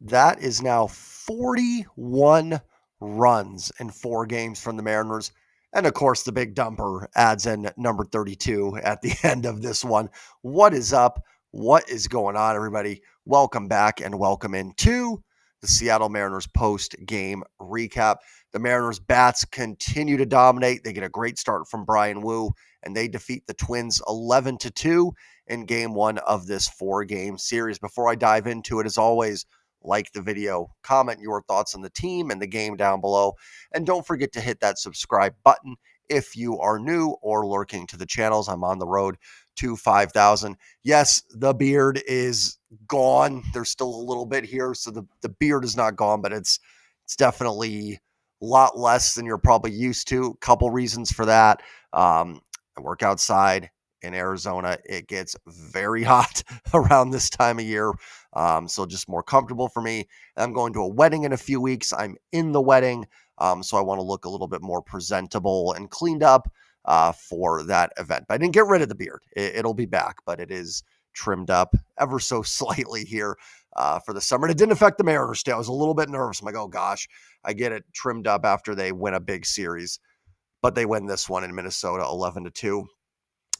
That is now 41 runs in 4 games from the Mariners. And of course, the big dumper adds in number 32 at the end of this one. What is up? What is going on, everybody? Welcome back and welcome into the Seattle Mariners post-game recap. The Mariners bats continue to dominate. They get a great start from Bryan Woo, and they defeat the Twins 11-2 in game one of this 4-game series. Before I dive into it, as always, like the video, comment your thoughts on the team and the game down below, and don't forget to hit that subscribe button if you are new or lurking to the channels. I'm on the road to 5,000. Yes, the beard is gone. There's still a little bit here, so the beard is not gone, but it's definitely a lot less than you're probably used to. Couple reasons for that. I work outside in Arizona. It gets very hot around this time of year. So just more comfortable for me. I'm going to a wedding in a few weeks. I'm in the wedding. So I want to look a little bit more presentable and cleaned up for that event. But I didn't get rid of the beard. It'll be back, but it is trimmed up ever so slightly here for the summer. And it didn't affect the Mariners today. I was a little bit nervous. I'm like, oh gosh, I get it trimmed up after they win a big series. But they win this one in Minnesota 11-2.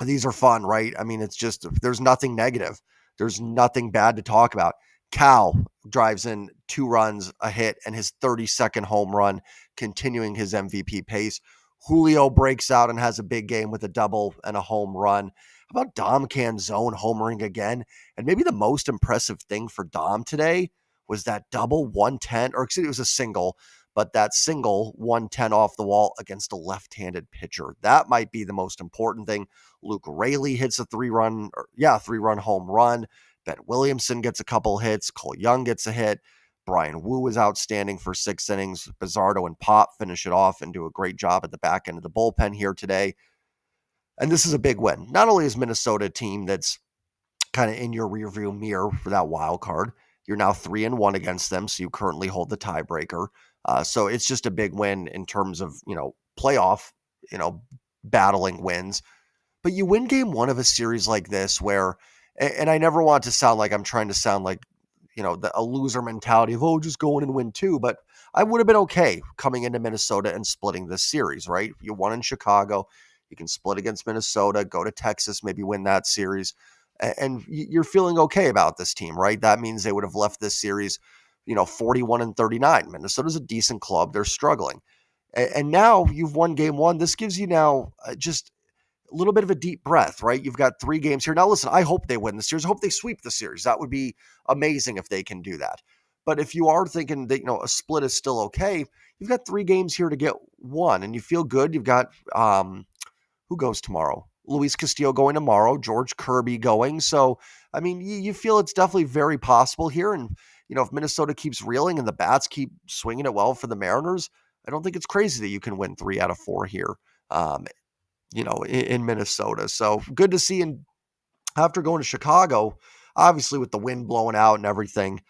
These are fun, right? I mean, it's just, there's nothing negative. There's nothing bad to talk about. Cal drives in 2 runs, a hit, and his 32nd home run, continuing his MVP pace. Julio breaks out and has a big game with a double and a home run. How about Dom Canzone homering again? And maybe the most impressive thing for Dom today was that double 110, or excuse me, it was a single, but that single 110 off the wall against a left-handed pitcher. That might be the most important thing. Luke Raley hits a 3-run home run. Ben Williamson gets a couple hits. Cole Young gets a hit. Bryan Woo is outstanding for 6 innings. Bizzardo and Pop finish it off and do a great job at the back end of the bullpen here today. And this is a big win. Not only is Minnesota a team that's kind of in your rearview mirror for that wild card, you're now 3-1 against them, so you currently hold the tiebreaker. So it's just a big win in terms of, playoff, battling wins. But you win game one of a series like this where, and I never want to sound like I'm trying to sound like, a loser mentality of, oh, just go in and win 2. But I would have been okay coming into Minnesota and splitting this series, right? You won in Chicago. You can split against Minnesota, go to Texas, maybe win that series. And you're feeling okay about this team, right? That means they would have left this series, 41-39. Minnesota's a decent club. They're struggling. And now you've won game one. This gives you now just a little bit of a deep breath, right? You've got 3 games here. Now, listen, I hope they win the series. I hope they sweep the series. That would be amazing if they can do that. But if you are thinking that, a split is still okay, you've got 3 games here to get 1 and you feel good. You've got, who goes tomorrow? Luis Castillo going tomorrow, George Kirby going. So, I mean, you feel it's definitely very possible here. And, if Minnesota keeps reeling and the bats keep swinging it well for the Mariners, I don't think it's crazy that you can win 3 out of 4 here. In Minnesota. So good to see. And after going to Chicago, obviously with the wind blowing out and everything,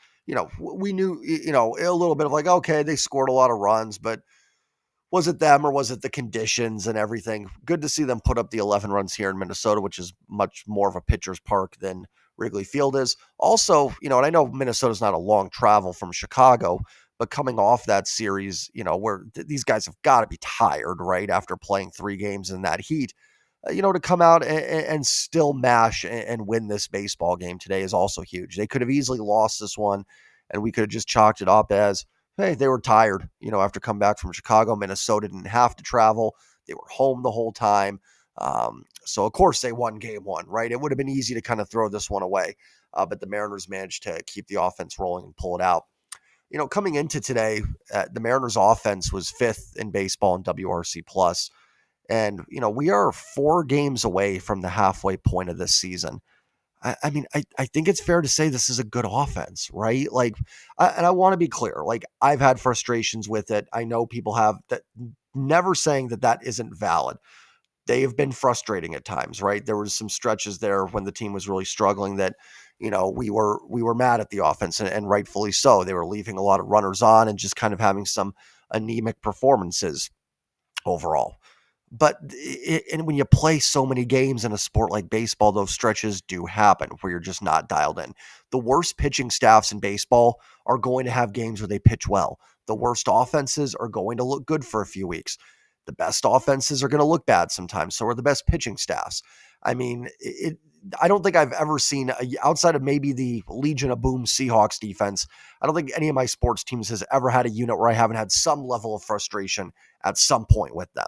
we knew, a little bit of like, okay, they scored a lot of runs, but was it them or was it the conditions and everything? Good to see them put up the 11 runs here in Minnesota, which is much more of a pitcher's park than Wrigley Field is. Also, and I know Minnesota's not a long travel from Chicago, but coming off that series, where these guys have got to be tired, right? After playing 3 games in that heat, to come out and still mash and win this baseball game today is also huge. They could have easily lost this one, and we could have just chalked it up as, hey, they were tired, after coming back from Chicago. Minnesota didn't have to travel. They were home the whole time. So, of course, they won game 1, right? It would have been easy to kind of throw this one away, but the Mariners managed to keep the offense rolling and pull it out. Coming into today, the Mariners offense was 5th in baseball in WRC plus. And, we are 4 games away from the halfway point of this season. I mean, I think it's fair to say this is a good offense, right? Like, and I want to be clear, like, I've had frustrations with it. I know people have that, never saying that isn't valid. They have been frustrating at times, right? There was some stretches there when the team was really struggling that, we were mad at the offense and rightfully so. They were leaving a lot of runners on and just kind of having some anemic performances overall. But and when you play so many games in a sport like baseball, those stretches do happen where you're just not dialed in. The worst pitching staffs in baseball are going to have games where they pitch well. The worst offenses are going to look good for a few weeks. The best offenses are going to look bad sometimes. So are the best pitching staffs. I mean, I don't think I've ever seen, outside of maybe the Legion of Boom Seahawks defense, I don't think any of my sports teams has ever had a unit where I haven't had some level of frustration at some point with them.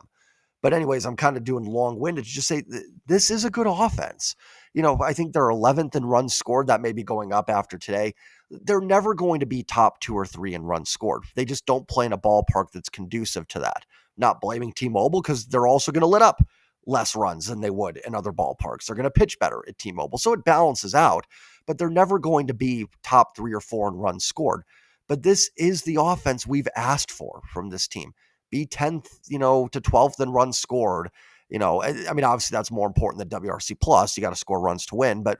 But anyways, I'm kind of doing long-winded to just say this is a good offense. I think they're 11th in runs scored. That may be going up after today. They're never going to be top 2 or 3 in runs scored. They just don't play in a ballpark that's conducive to that. Not blaming T-Mobile, because they're also going to let up less runs than they would in other ballparks. They're going to pitch better at T-Mobile. So it balances out, but they're never going to be top 3 or 4 in runs scored. But this is the offense we've asked for from this team. Be 10th, to 12th in runs scored. I mean, obviously that's more important than WRC plus. You got to score runs to win. But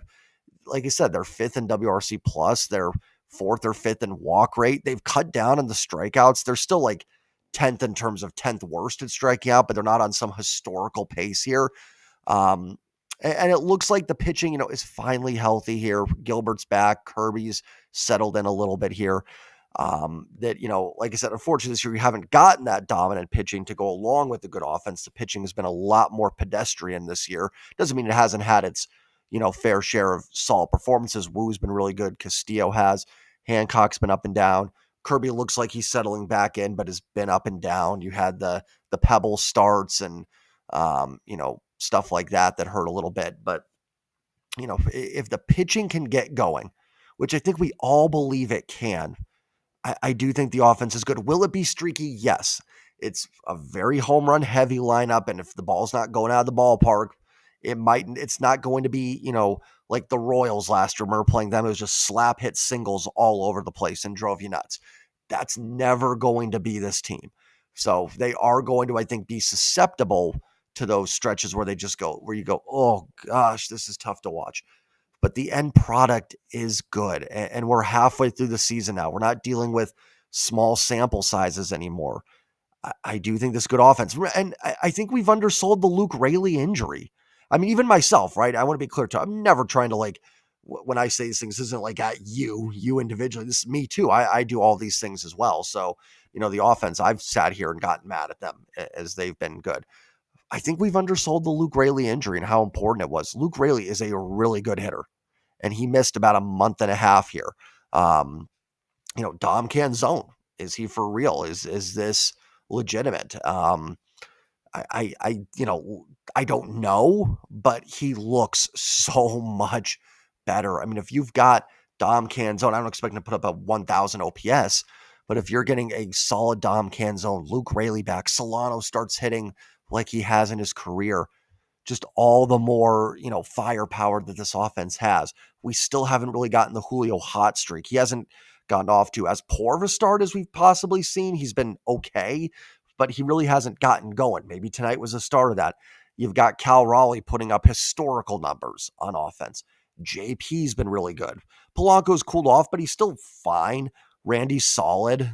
like I said, they're 5th in WRC plus. They're 4th or 5th in walk rate. They've cut down on the strikeouts. They're still like 10th in terms of 10th worst at striking out, but they're not on some historical pace here. Um, and it looks like the pitching, is finally healthy here. Gilbert's back. Kirby's settled in a little bit here. That, like I said, unfortunately this year we haven't gotten that dominant pitching to go along with the good offense. The pitching has been a lot more pedestrian this year. Doesn't mean it hasn't had its, fair share of solid performances. Woo's been really good. Castillo has. Hancock's been up and down. Kirby looks like he's settling back in, but has been up and down. You had the pebble starts and stuff like that hurt a little bit. But if the pitching can get going, which I think we all believe it can, I do think the offense is good. Will it be streaky? Yes. It's a very home run heavy lineup, and if the ball's not going out of the ballpark, it's not going to be, like the Royals last year. Remember playing them? It was just slap hit singles all over the place and drove you nuts. That's never going to be this team. So they are going to, I think, be susceptible to those stretches where you go, oh gosh, this is tough to watch. But the end product is good. And we're halfway through the season now. We're not dealing with small sample sizes anymore. I do think this is good offense. And I think we've undersold the Luke Raley injury. I mean, even myself, right? I want to be clear too. I'm never trying to when I say these things, this isn't like at you individually. This is me too. I do all these things as well. So, the offense, I've sat here and gotten mad at them as they've been good. I think we've undersold the Luke Raley injury and how important it was. Luke Raley is a really good hitter, and he missed about a month and a half here. Um, Dom Canzone, is he for real? Is this legitimate? I don't know, but he looks so much better. I mean, if you've got Dom Canzone, I don't expect him to put up a 1,000 OPS, but if you're getting a solid Dom Canzone, Luke Raley back, Solano starts hitting like he has in his career, just all the more, firepower that this offense has. We still haven't really gotten the Julio hot streak. He hasn't gotten off to as poor of a start as we've possibly seen. He's been okay, but he really hasn't gotten going. Maybe tonight was a start of that. You've got Cal Raleigh putting up historical numbers on offense. JP's been really good. Polanco's cooled off, but he's still fine. Randy's solid.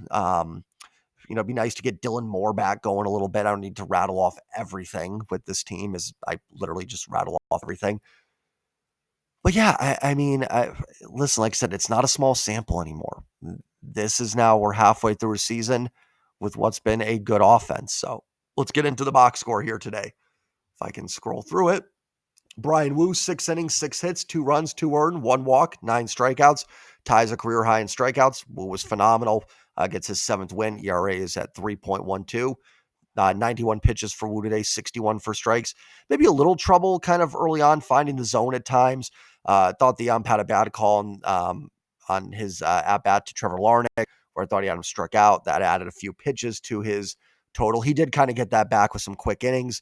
It'd be nice to get Dylan Moore back going a little bit. I don't need to rattle off everything with this team, as I literally just rattle off everything. But yeah, listen, like I said, it's not a small sample anymore. This is now, we're halfway through a season with what's been a good offense. So let's get into the box score here today. If I can scroll through it. Bryan Woo, 6 innings, 6 hits, 2 runs, 2 earned, 1 walk, 9 strikeouts, ties a career high in strikeouts. Woo was phenomenal. Gets his 7th win. ERA is at 3.12. 91 pitches for Woo today, 61 for strikes. Maybe a little trouble kind of early on finding the zone at times. Thought the ump had a bad call on his at-bat to Trevor Larnach, where I thought he had him struck out. That added a few pitches to his total. He did kind of get that back with some quick innings.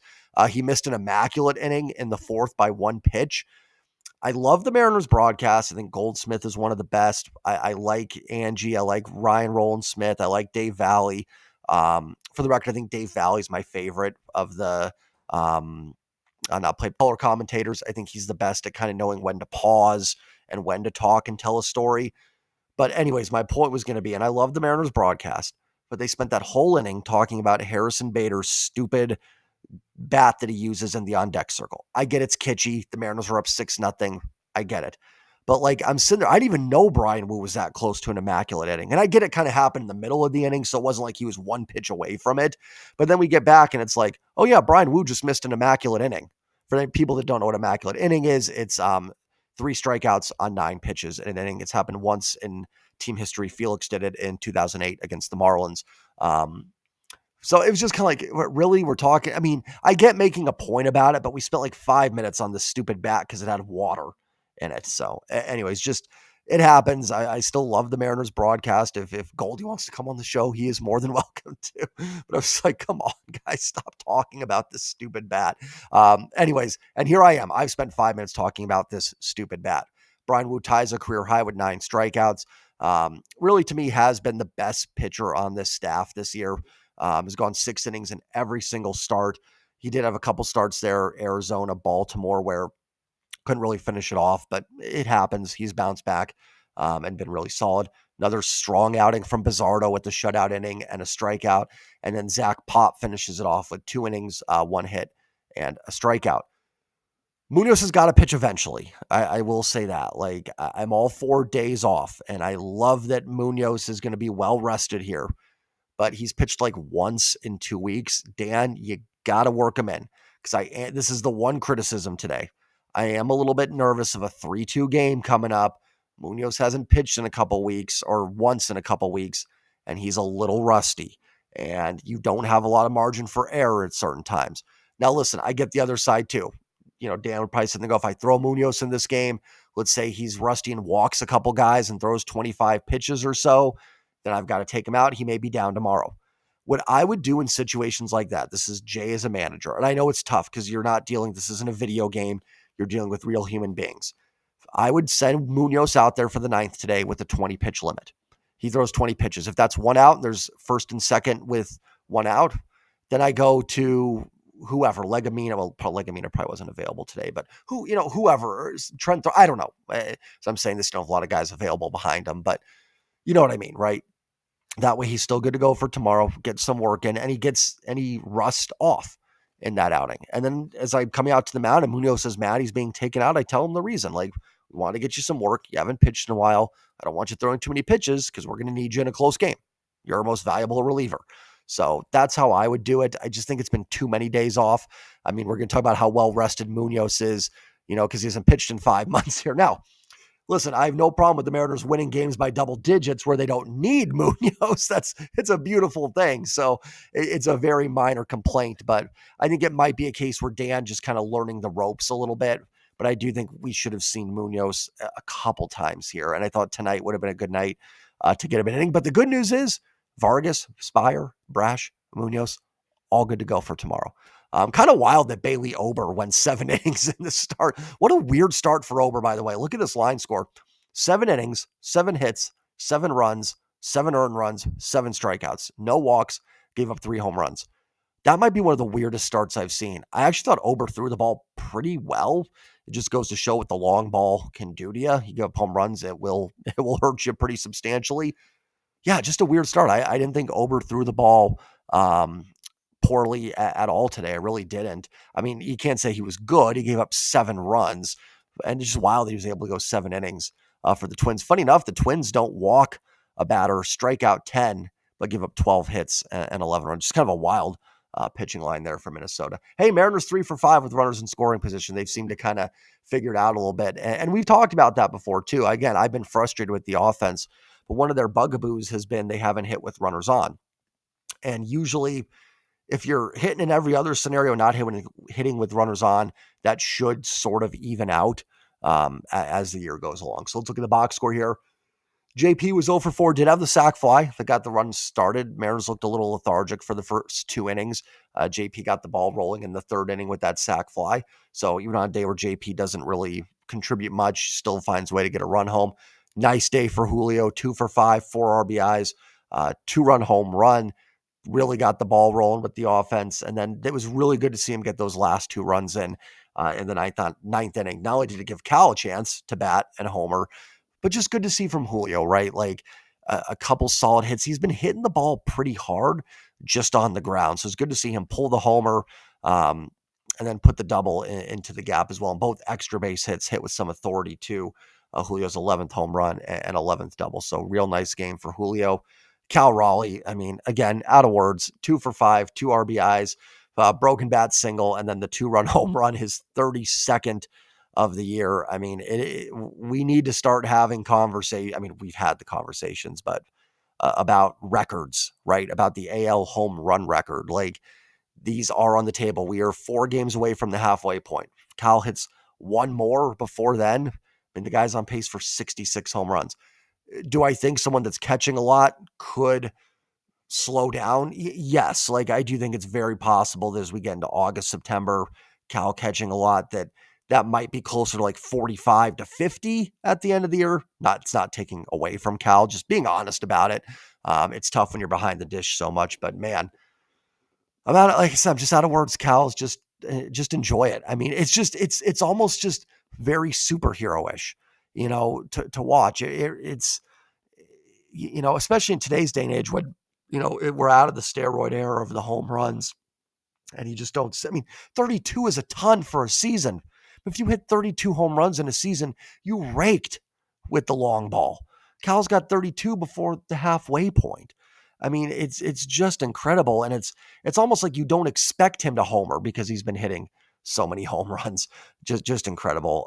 He missed an immaculate inning in the 4th by 1 pitch. I love the Mariners broadcast. I think Goldsmith is one of the best. I like Angie. I like Ryan Roland Smith. I like Dave Valley. For the record, I think Dave Valley is my favorite of the not play color commentators. I think he's the best at kind of knowing when to pause and when to talk and tell a story. But anyways, my point was going to be, and I love the Mariners broadcast, but they spent that whole inning talking about Harrison Bader's stupid bat that he uses in the on deck circle. I get it's kitschy. The Mariners are up 6-0. I get it. But like I'm sitting there, I didn't even know Bryan Woo was that close to an immaculate inning. And I get it kind of happened in the middle of the inning, so it wasn't like he was one pitch away from it. But then we get back and it's like, oh yeah, Bryan Woo just missed an immaculate inning. For the people that don't know what immaculate inning is, it's 3 strikeouts on 9 pitches in an inning. It's happened once in team history. Felix did it in 2008 against the Marlins. So it was just kind of like, really, we're talking. I mean, I get making a point about it, but we spent like 5 minutes on this stupid bat because it had water in it. So, anyways, just it happens. I still love the Mariners broadcast. If Goldie wants to come on the show, he is more than welcome to. But I was like, come on, guys, stop talking about this stupid bat. Anyways, and here I am. I've spent 5 minutes talking about this stupid bat. Bryan Woo ties a career high with 9 strikeouts. Really, to me, has been the best pitcher on this staff this year. Has gone 6 innings in every single start. He did have a couple starts there, Arizona, Baltimore, where couldn't really finish it off, but it happens. He's bounced back and been really solid. Another strong outing from Bizzardo with the shutout inning and a strikeout. And then Zach Pop finishes it off with 2 innings, 1 hit, and a strikeout. Munoz has got to pitch eventually. I will say that. Like, I'm all for days off, and I love that Munoz is going to be well rested here, but he's pitched like once in 2 weeks. Dan, you got to work him in, because this is the one criticism today. I am a little bit nervous of a 3-2 game coming up. Munoz hasn't pitched in a couple weeks, or once in a couple weeks, and he's a little rusty, and you don't have a lot of margin for error at certain times. Now, listen, I get the other side too. Dan would probably sit there and go, if I throw Munoz in this game, let's say he's rusty and walks a couple guys and throws 25 pitches or so, then I've got to take him out. He may be down tomorrow. What I would do in situations like that, this is Jay as a manager, and I know it's tough because this isn't a video game. You're dealing with real human beings. I would send Munoz out there for the 9th today with a 20 pitch limit. He throws 20 pitches. If that's 1 out and there's first and second with 1 out, then I go to whoever, Legumina. Well, Legumina probably wasn't available today, but whoever, Trent, I don't know. So I'm saying this, don't have a lot of guys available behind him, but you know what I mean, right? That way he's still good to go for tomorrow, get some work in, and he gets any rust off in that outing. And then as I'm coming out to the mound and Munoz says, Matt, he's being taken out, I tell him the reason. Like, we want to get you some work. You haven't pitched in a while. I don't want you throwing too many pitches because we're going to need you in a close game. You're our most valuable reliever. So that's how I would do it. I just think it's been too many days off. I mean, we're going to talk about how well rested Munoz is, because he hasn't pitched in 5 months here. Now, listen, I have no problem with the Mariners winning games by double digits where they don't need Munoz. It's a beautiful thing. So it's a very minor complaint, but I think it might be a case where Dan just kind of learning the ropes a little bit. But I do think we should have seen Munoz a couple times here. And I thought tonight would have been a good night to get him an inning. But the good news is Vargas, Spire, Brash, Munoz, all good to go for tomorrow. Kind of wild that Bailey Ober went 7 innings in the start. What a weird start for Ober, by the way. Look at this line score. 7 innings, 7 hits, 7 runs, 7 earned runs, 7 strikeouts. No walks, gave up 3 home runs. That might be one of the weirdest starts I've seen. I actually thought Ober threw the ball pretty well. It just goes to show what the long ball can do to you. You give up home runs, it will hurt you pretty substantially. Yeah, just a weird start. I didn't think Ober threw the ball poorly at all today. I really didn't. I mean, you can't say he was good. He gave up 7 runs, and it's just wild that he was able to go 7 innings for the Twins. Funny enough, the Twins don't walk a batter, strike out 10, but give up 12 hits and 11 runs. Just kind of a wild pitching line there for Minnesota. Hey, Mariners 3 for 5 with runners in scoring position. They've seemed to kind of figure it out a little bit, and we've talked about that before too. Again, I've been frustrated with the offense, but one of their bugaboos has been they haven't hit with runners on, and usually, if you're hitting in every other scenario, not hitting with runners on, that should sort of even out as the year goes along. So let's look at the box score here. JP was 0 for 4, did have the sac fly that got the run started. Mariners looked a little lethargic for the first 2 innings. JP got the ball rolling in the 3rd inning with that sac fly. So even on a day where JP doesn't really contribute much, still finds a way to get a run home. Nice day for Julio, 2 for 5, 4 RBIs, 2-run home run. Really got the ball rolling with the offense. And then it was really good to see him get those last 2 runs in the 9th inning. Not only did it give Cal a chance to bat and homer, but just good to see from Julio, right? Like, a couple solid hits. He's been hitting the ball pretty hard just on the ground. So it's good to see him pull the homer um, and then put the double into the gap as well. And both extra base hits hit with some authority too. Julio's 11th home run and 11th double. So real nice game for Julio. Cal Raleigh, I mean, again, out of words, 2 for 5, 2 RBIs, broken bat single, and then the 2-run home run, his 32nd of the year. I mean, we need to start having conversation. I mean, we've had the conversations, but about records, right? About the AL home run record. Like, these are on the table. We are 4 games away from the halfway point. Cal hits one more before then. I mean, the guy's on pace for 66 home runs. Do I think someone that's catching a lot could slow down? Yes. Like, I do think it's very possible that as we get into August, September, Cal catching a lot, that might be closer to like 45 to 50 at the end of the year. It's not taking away from Cal, just being honest about it. It's tough when you're behind the dish so much, but man, like I said, I'm just out of words. Cal is just enjoy it. I mean, it's almost just very superhero-ish, to watch. It's especially in today's day and age when we're out of the steroid era of the home runs, and you just don't. I mean, 32 is a ton for a season. If you hit 32 home runs in a season, you raked with the long ball. Cal's got 32 before the halfway point. I mean, it's just incredible, and it's almost like you don't expect him to homer because he's been hitting so many home runs. Just incredible.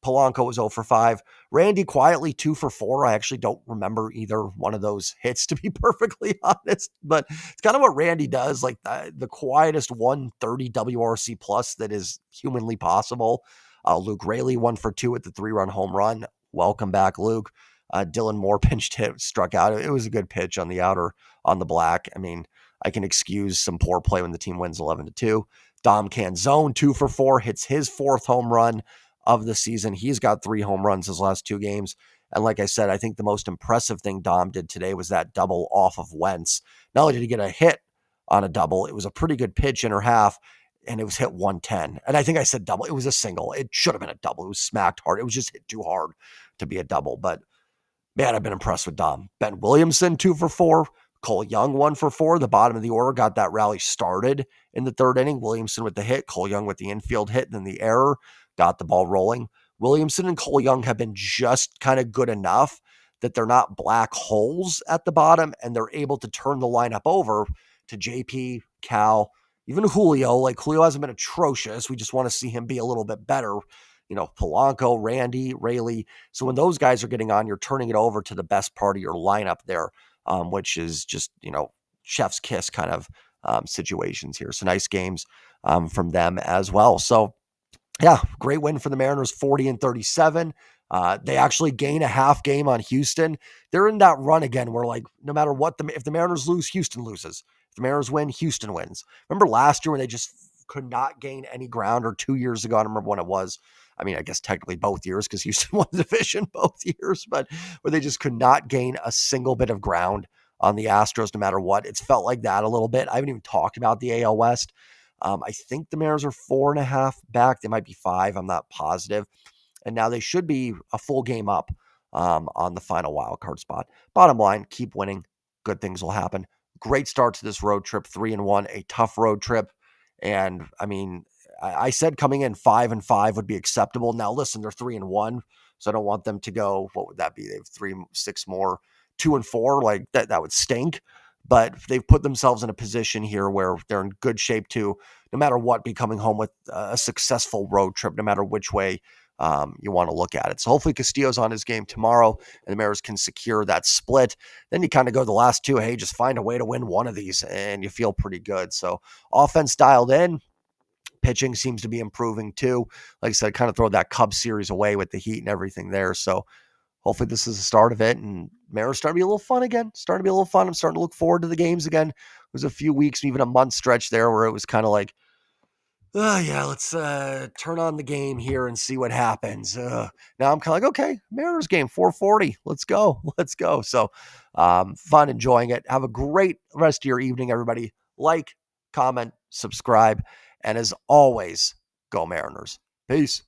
Polanco was 0 for 5. Randy quietly 2 for 4. I actually don't remember either one of those hits, to be perfectly honest, but it's kind of what Randy does, like the quietest 130 WRC plus that is humanly possible. Luke Raley 1 for 2 with the 3-run home run. Welcome back, Luke. Dylan Moore pinched hit, struck out. It was a good pitch on the outer, on the black. I mean, I can excuse some poor play when the team wins 11-2. Dom Canzone 2 for 4, hits his 4th home run of the season. He's got 3 home runs his last 2 games. And like I said, I think the most impressive thing Dom did today was that double off of Wentz. Not only did he get a hit on a double, it was a pretty good pitch in her half, and it was hit 110. And I think I said double. It was a single. It should have been a double. It was smacked hard. It was just hit too hard to be a double. But man, I've been impressed with Dom. Ben Williamson, 2 for 4. Cole Young, 1 for 4. The bottom of the order got that rally started in the 3rd inning. Williamson with the hit, Cole Young with the infield hit, and then the error got the ball rolling. Williamson and Cole Young have been just kind of good enough that they're not black holes at the bottom, and they're able to turn the lineup over to JP, Cal, even Julio. Like, Julio hasn't been atrocious. We just want to see him be a little bit better. Polanco, Randy, Raley. So when those guys are getting on, you're turning it over to the best part of your lineup there, which is just, chef's kiss kind of situations here. So nice games from them as well. So yeah, great win for the Mariners, 40-37. They actually gain a half game on Houston. They're in that run again where, like, no matter what, if the Mariners lose, Houston loses. If the Mariners win, Houston wins. Remember last year when they just could not gain any ground, or 2 years ago? I don't remember when it was. I mean, I guess technically both years because Houston won the division both years, but where they just could not gain a single bit of ground on the Astros no matter what. It's felt like that a little bit. I haven't even talked about the AL West. I think the Mariners are 4.5 back. They might be 5. I'm not positive. And now they should be a full game up on the final wild card spot. Bottom line, keep winning. Good things will happen. Great start to this road trip, 3-1, a tough road trip. And I mean, I said coming in 5-5 would be acceptable. Now listen, they're 3-1, so I don't want them to go. What would that be? They have 6 more, 2-4. Like that would stink. But they've put themselves in a position here where they're in good shape to, no matter what, be coming home with a successful road trip, no matter which way you want to look at it. So hopefully Castillo's on his game tomorrow and the Mariners can secure that split. Then you kind of go the last 2. Hey, just find a way to win one of these and you feel pretty good. So offense dialed in. Pitching seems to be improving too. Like I said, kind of throw that Cubs series away with the heat and everything there. So hopefully this is the start of it, and Mariners starting to be a little fun again. Starting to be a little fun. I'm starting to look forward to the games again. It was a few weeks, even a month stretch there where it was kind of like, oh yeah, let's turn on the game here and see what happens. Now I'm kind of like, okay, Mariners game, 4:40. Let's go. Let's go. So fun, enjoying it. Have a great rest of your evening, everybody. Like, comment, subscribe, and as always, go Mariners. Peace.